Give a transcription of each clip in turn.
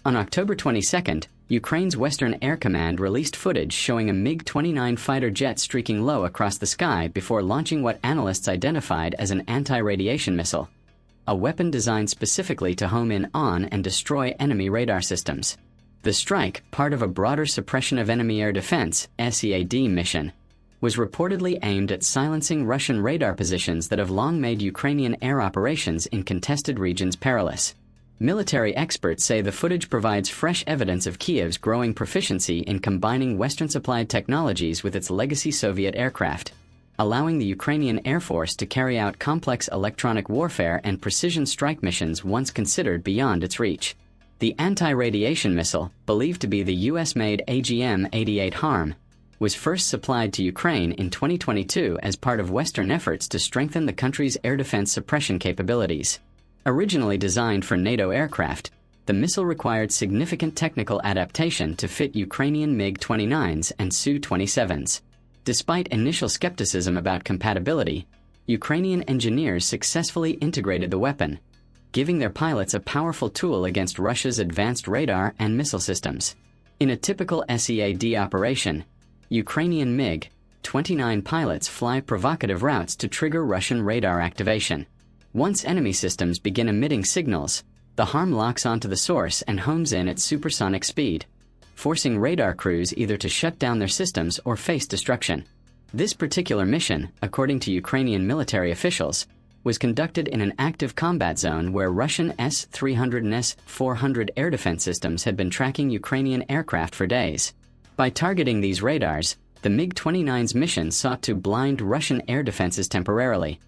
On October 22nd, Ukraine's Western Air Command released footage showing a MiG-29 fighter jet streaking low across the sky before launching what analysts identified as an anti-radiation missile, a weapon designed specifically to home in on and destroy enemy radar systems. The strike, part of a broader suppression of enemy air defense (SEAD) mission, was reportedly aimed at silencing Russian radar positions that have long made Ukrainian air operations in contested regions perilous. Military experts say the footage provides fresh evidence of Kiev's growing proficiency in combining Western-supplied technologies with its legacy Soviet aircraft, allowing the Ukrainian Air Force to carry out complex electronic warfare and precision strike missions once considered beyond its reach. The anti-radiation missile, believed to be the US-made AGM-88 HARM, was first supplied to Ukraine in 2022 as part of Western efforts to strengthen the country's air defense suppression capabilities. Originally designed for NATO aircraft, the missile required significant technical adaptation to fit Ukrainian MiG-29s and Su-27s. Despite initial skepticism about compatibility, Ukrainian engineers successfully integrated the weapon, giving their pilots a powerful tool against Russia's advanced radar and missile systems. In a typical SEAD operation, Ukrainian MiG-29 pilots fly provocative routes to trigger Russian radar activation. Once enemy systems begin emitting signals, the HARM locks onto the source and homes in at supersonic speed, forcing radar crews either to shut down their systems or face destruction. This particular mission, according to Ukrainian military officials, was conducted in an active combat zone where Russian S-300 and S-400 air defense systems had been tracking Ukrainian aircraft for days. By targeting these radars, the MiG-29's mission sought to blind Russian air defenses temporarily,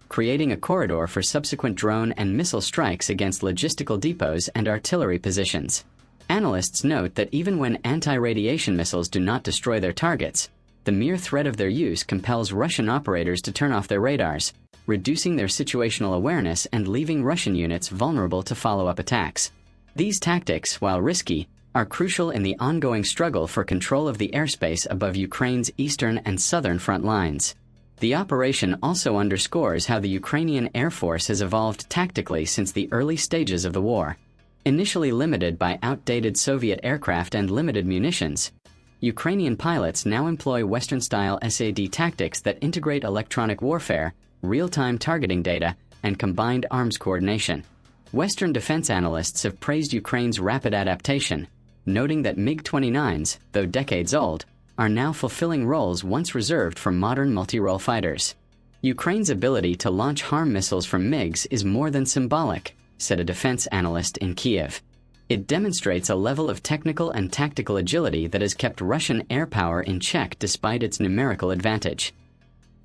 creating a corridor for subsequent drone and missile strikes against logistical depots and artillery positions. Analysts note that even when anti-radiation missiles do not destroy their targets, the mere threat of their use compels Russian operators to turn off their radars, reducing their situational awareness and leaving Russian units vulnerable to follow-up attacks. These tactics, while risky, are crucial in the ongoing struggle for control of the airspace above Ukraine's eastern and southern front lines. The operation also underscores how the Ukrainian Air Force has evolved tactically since the early stages of the war. Initially limited by outdated Soviet aircraft and limited munitions, Ukrainian pilots now employ Western-style SAD tactics that integrate electronic warfare, real-time targeting data, and combined arms coordination. Western defense analysts have praised Ukraine's rapid adaptation, noting that MiG-29s, though decades old, are now fulfilling roles once reserved for modern multi-role fighters. Ukraine's ability to launch HARM missiles from MiGs is more than symbolic, said a defense analyst in Kiev. It demonstrates a level of technical and tactical agility that has kept Russian air power in check despite its numerical advantage.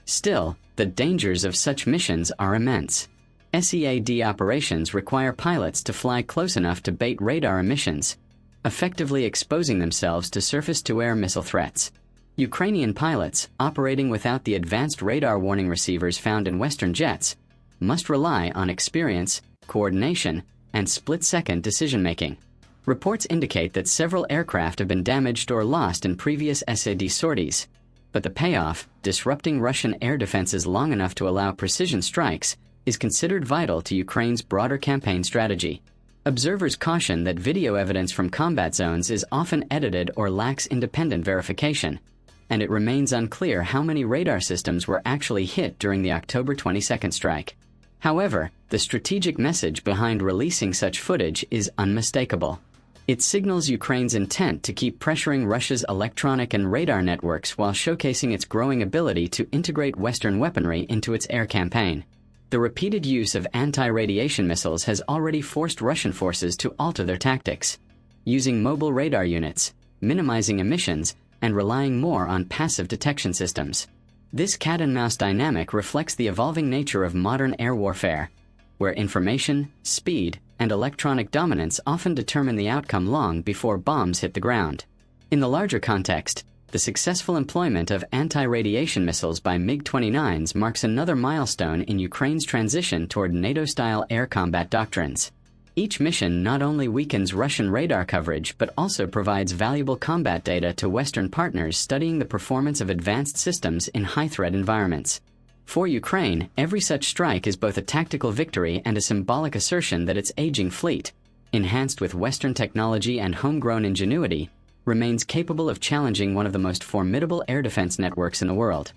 Still, the dangers of such missions are immense. SEAD operations require pilots to fly close enough to bait radar emissions, effectively exposing themselves to surface-to-air missile threats. Ukrainian pilots, operating without the advanced radar warning receivers found in Western jets, must rely on experience, coordination, and split-second decision-making. Reports indicate that several aircraft have been damaged or lost in previous SAD sorties, but the payoff, disrupting Russian air defenses long enough to allow precision strikes, is considered vital to Ukraine's broader campaign strategy. Observers caution that video evidence from combat zones is often edited or lacks independent verification, and it remains unclear how many radar systems were actually hit during the October 22nd strike. However, the strategic message behind releasing such footage is unmistakable. It signals Ukraine's intent to keep pressuring Russia's electronic and radar networks while showcasing its growing ability to integrate Western weaponry into its air campaign. The repeated use of anti-radiation missiles has already forced Russian forces to alter their tactics, using mobile radar units, minimizing emissions, and relying more on passive detection systems. This cat-and-mouse dynamic reflects the evolving nature of modern air warfare, where information, speed, and electronic dominance often determine the outcome long before bombs hit the ground. In the larger context, the successful employment of anti-radiation missiles by MiG-29s marks another milestone in Ukraine's transition toward NATO-style air combat doctrines. Each mission not only weakens Russian radar coverage but also provides valuable combat data to Western partners studying the performance of advanced systems in high-threat environments. For Ukraine, every such strike is both a tactical victory and a symbolic assertion that its aging fleet, enhanced with Western technology and homegrown ingenuity, remains capable of challenging one of the most formidable air defense networks in the world.